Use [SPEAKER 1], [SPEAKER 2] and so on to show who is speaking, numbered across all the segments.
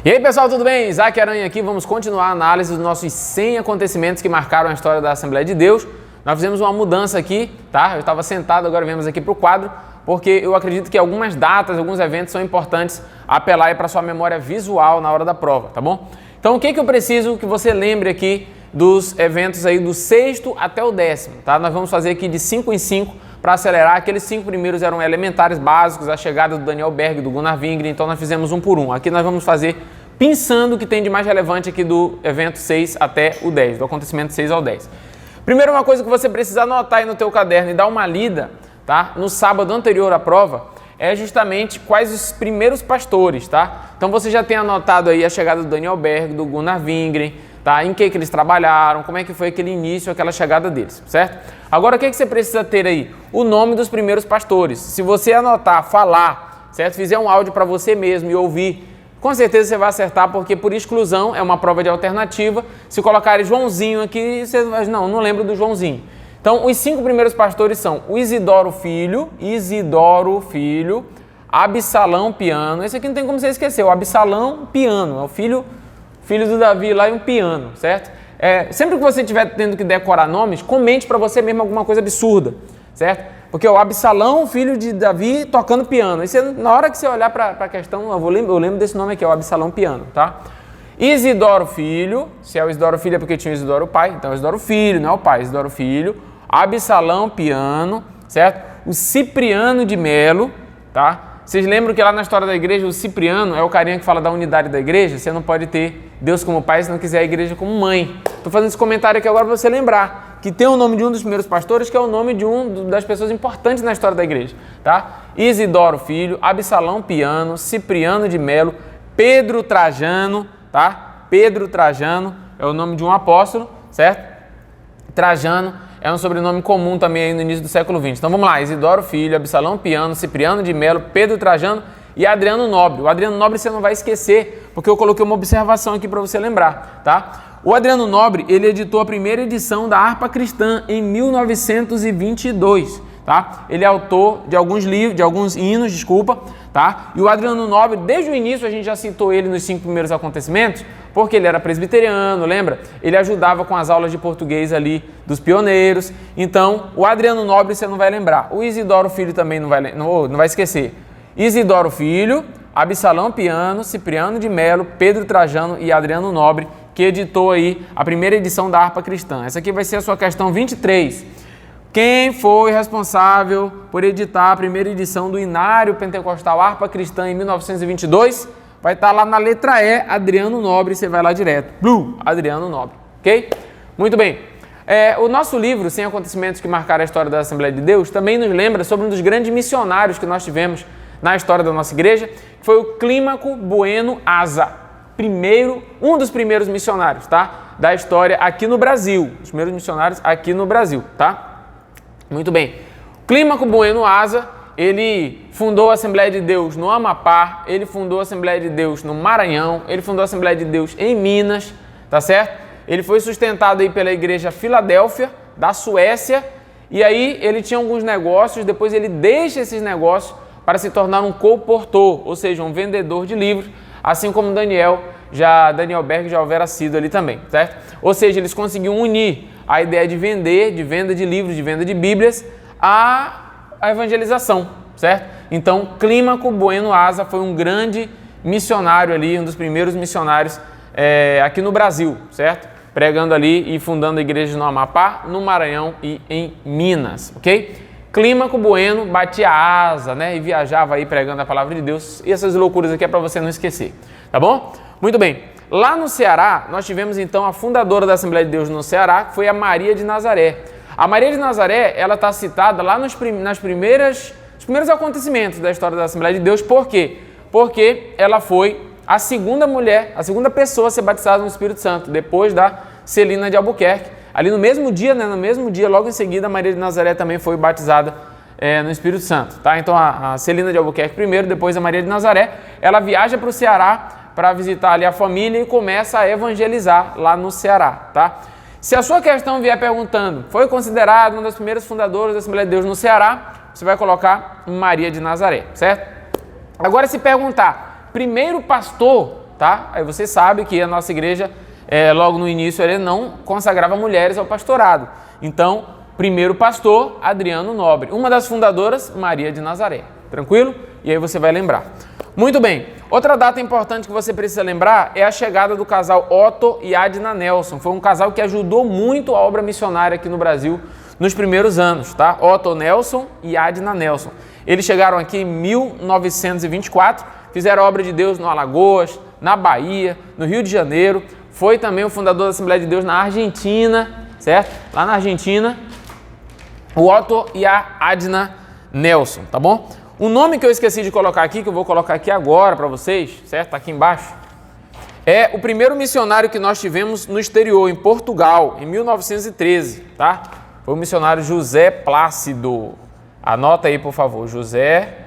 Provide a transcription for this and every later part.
[SPEAKER 1] E aí pessoal, tudo bem? Isaac Aranha aqui, vamos continuar a análise dos nossos 100 acontecimentos que marcaram a história da Assembleia de Deus. Nós fizemos uma mudança aqui, tá? Eu estava sentado, agora viemos aqui para o quadro, porque eu acredito que algumas datas, alguns eventos são importantes apelar para sua memória visual na hora da prova, tá bom? Então o que eu preciso que você lembre aqui dos eventos aí do 6º até o 10º, tá? Nós vamos fazer aqui de 5 em 5 para acelerar. Aqueles 5 primeiros eram elementares básicos, a chegada do Daniel Berg, do Gunnar Wingren, então nós fizemos um por um. Aqui nós vamos fazer pensando o que tem de mais relevante aqui do evento 6 até o 10, do acontecimento 6 ao 10. Primeiro, uma coisa que você precisa anotar aí no teu caderno e dar uma lida, tá? No sábado anterior à prova, é justamente quais os primeiros pastores, tá? Então você já tem anotado aí a chegada do Daniel Berg, do Gunnar Wingren, tá? Em que eles trabalharam, como é que foi aquele início, aquela chegada deles, certo? Agora, o que você precisa ter aí? O nome dos primeiros pastores. Se você anotar, falar, certo? Fizer um áudio para você mesmo e ouvir, com certeza você vai acertar, porque por exclusão é uma prova de alternativa. Se colocarem Joãozinho aqui, você vai, não lembro do Joãozinho. Então, os 5 primeiros pastores são o Isidoro Filho, Absalão Piano. Esse aqui não tem como você esquecer, o Absalão Piano, é o filho do Davi lá e um piano, certo? Sempre que você estiver tendo que decorar nomes, comente para você mesmo alguma coisa absurda, certo? Porque o Absalão, filho de Davi, tocando piano. Aí você, na hora que você olhar para a questão, eu lembro desse nome aqui, o Absalão Piano, tá? Isidoro Filho, se é o Isidoro Filho é porque tinha o Isidoro pai, então é o Isidoro Filho, não é o pai, Isidoro Filho. Absalão Piano, certo? O Cipriano de Melo, tá? Vocês lembram que lá na história da igreja, o Cipriano é o carinha que fala da unidade da igreja? Você não pode ter Deus como pai se não quiser a igreja como mãe. Estou fazendo esse comentário aqui agora para você lembrar que tem o nome de um dos primeiros pastores, que é o nome de das pessoas importantes na história da igreja, tá? Isidoro Filho, Absalão Piano, Cipriano de Melo, Pedro Trajano, tá? Pedro Trajano é o nome de um apóstolo, certo? Trajano é um sobrenome comum também aí no início do século XX. Então vamos lá, Isidoro Filho, Absalão Piano, Cipriano de Melo, Pedro Trajano e Adriano Nobre. O Adriano Nobre você não vai esquecer, porque eu coloquei uma observação aqui para você lembrar, tá? O Adriano Nobre, ele editou a primeira edição da Harpa Cristã em 1922, tá? Ele é autor de alguns livros, de alguns hinos, tá? E o Adriano Nobre, desde o início a gente já citou ele nos 5 primeiros acontecimentos, porque ele era presbiteriano, lembra? Ele ajudava com as aulas de português ali dos pioneiros. Então, o Adriano Nobre você não vai lembrar. O Isidoro Filho também não vai esquecer. Isidoro Filho, Absalão Piano, Cipriano de Melo, Pedro Trajano e Adriano Nobre, que editou aí a primeira edição da Harpa Cristã. Essa aqui vai ser a sua questão 23. Quem foi responsável por editar a primeira edição do Inário Pentecostal Harpa Cristã em 1922? Vai estar lá na letra E, Adriano Nobre, você vai lá direto. Adriano Nobre, ok? Muito bem. O nosso livro, 100 Acontecimentos que Marcaram a História da Assembleia de Deus, também nos lembra sobre um dos grandes missionários que nós tivemos na história da nossa igreja, que foi o Clímaco Bueno Asa, um dos primeiros missionários, tá? Da história aqui no Brasil, os primeiros missionários aqui no Brasil, tá? Muito bem. Clímaco Bueno Asa, ele fundou a Assembleia de Deus no Amapá, ele fundou a Assembleia de Deus no Maranhão, ele fundou a Assembleia de Deus em Minas, tá certo? Ele foi sustentado aí pela Igreja Filadélfia, da Suécia, e aí ele tinha alguns negócios, depois ele deixa esses negócios para se tornar um colportor, ou seja, um vendedor de livros, assim como Daniel Berg já houvera sido ali também, certo? Ou seja, eles conseguiam unir a ideia de venda de livros, de venda de bíblias, a evangelização, certo? Então, Clímaco Bueno Asa foi um grande missionário ali, um dos primeiros missionários aqui no Brasil, certo? Pregando ali e fundando igrejas no Amapá, no Maranhão e em Minas, ok? Clímaco Bueno batia asa, né? E viajava aí pregando a palavra de Deus. E essas loucuras aqui é para você não esquecer, tá bom? Muito bem. Lá no Ceará, nós tivemos então a fundadora da Assembleia de Deus no Ceará, que foi a Maria de Nazaré. A Maria de Nazaré, ela está citada lá nos primeiros acontecimentos da história da Assembleia de Deus. Por quê? Porque ela foi a segunda mulher, a segunda pessoa a ser batizada no Espírito Santo, depois da Celina de Albuquerque. Ali no mesmo dia, logo em seguida, a Maria de Nazaré também foi batizada no Espírito Santo, tá? Então a Celina de Albuquerque primeiro, depois a Maria de Nazaré, ela viaja para o Ceará para visitar ali a família e começa a evangelizar lá no Ceará, tá? Se a sua questão vier perguntando, foi considerada uma das primeiras fundadoras da Assembleia de Deus no Ceará, você vai colocar Maria de Nazaré, certo? Agora, se perguntar, primeiro pastor tá? Aí você sabe que a nossa igreja, logo no início, ele não consagrava mulheres ao pastorado. Então, primeiro pastor, Adriano Nobre. Uma das fundadoras, Maria de Nazaré. Tranquilo? E aí você vai lembrar. Muito bem. Outra data importante que você precisa lembrar é a chegada do casal Otto e Adna Nelson. Foi um casal que ajudou muito a obra missionária aqui no Brasil nos primeiros anos, tá? Otto Nelson e Adna Nelson. Eles chegaram aqui em 1924, fizeram a obra de Deus no Alagoas, na Bahia, no Rio de Janeiro. Foi também o fundador da Assembleia de Deus na Argentina, certo? Lá na Argentina, o Otto e a Adna Nelson, tá bom? O nome que eu esqueci de colocar aqui, que eu vou colocar aqui agora para vocês, certo? Tá aqui embaixo. É o primeiro missionário que nós tivemos no exterior, em Portugal, em 1913, tá? Foi o missionário José Plácido. Anota aí, por favor, José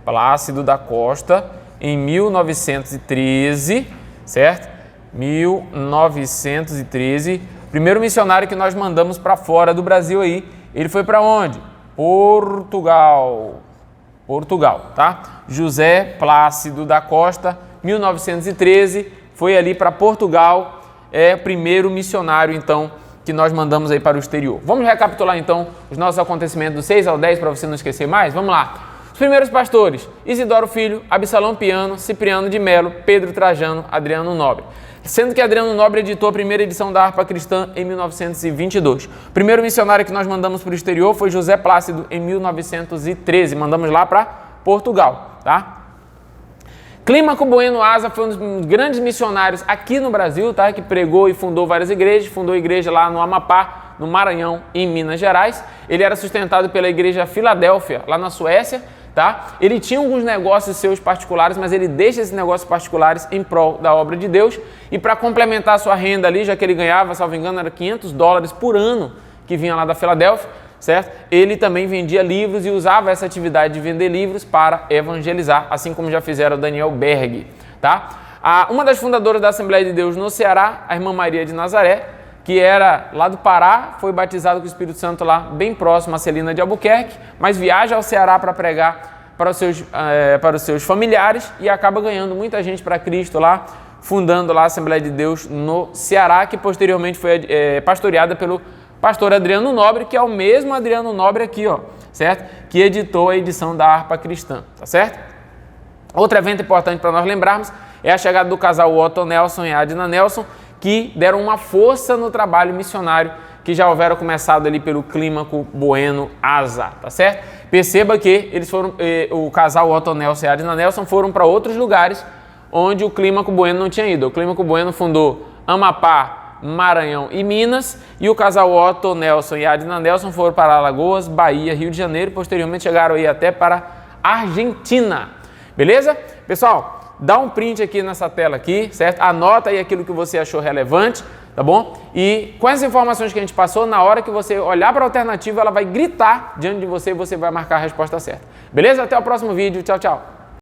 [SPEAKER 1] Plácido da Costa, em 1913, certo? 1913. Primeiro missionário que nós mandamos para fora do Brasil aí. Ele foi para onde? Portugal, tá? José Plácido da Costa, 1913, foi ali para Portugal, é o primeiro missionário, então, que nós mandamos aí para o exterior. Vamos recapitular, então, os nossos acontecimentos do 6 ao 10, para você não esquecer mais? Vamos lá. Os primeiros pastores, Isidoro Filho, Absalão Piano, Cipriano de Melo, Pedro Trajano, Adriano Nobre. Sendo que Adriano Nobre editou a primeira edição da Harpa Cristã em 1922. O primeiro missionário que nós mandamos para o exterior foi José Plácido, em 1913. Mandamos lá para Portugal, tá? Clímaco Bueno Asa foi um dos grandes missionários aqui no Brasil, tá? Que pregou e fundou várias igrejas. Fundou a igreja lá no Amapá, no Maranhão e em Minas Gerais. Ele era sustentado pela igreja Filadélfia, lá na Suécia. Tá? Ele tinha alguns negócios seus particulares, mas ele deixa esses negócios particulares em prol da obra de Deus. E para complementar a sua renda ali, já que ele ganhava, salvo engano, era $500 por ano que vinha lá da Filadélfia, certo? Ele também vendia livros e usava essa atividade de vender livros para evangelizar, assim como já fizeram o Daniel Berg. Tá? Uma das fundadoras da Assembleia de Deus no Ceará, a irmã Maria de Nazaré, que era lá do Pará, foi batizado com o Espírito Santo lá, bem próximo a Celina de Albuquerque, mas viaja ao Ceará para pregar para os seus familiares e acaba ganhando muita gente para Cristo lá, fundando lá a Assembleia de Deus no Ceará, que posteriormente foi pastoreada pelo pastor Adriano Nobre, que é o mesmo Adriano Nobre aqui, ó, certo? Que editou a edição da Harpa Cristã, tá certo? Outro evento importante para nós lembrarmos é a chegada do casal Otto Nelson e Adna Nelson, que deram uma força no trabalho missionário que já houveram começado ali pelo Clímaco Bueno Asa, tá certo? Perceba que eles foram, o casal Otto Nelson e Adna Nelson foram para outros lugares onde o Clímaco Bueno não tinha ido. O Clímaco Bueno fundou Amapá, Maranhão e Minas, e o casal Otto Nelson e Adna Nelson foram para Alagoas, Bahia, Rio de Janeiro, posteriormente chegaram aí até para Argentina, beleza? Pessoal, dá um print aqui nessa tela aqui, certo? Anota aí aquilo que você achou relevante, tá bom? E com as informações que a gente passou, na hora que você olhar para a alternativa, ela vai gritar diante de você e você vai marcar a resposta certa. Beleza? Até o próximo vídeo. Tchau, tchau.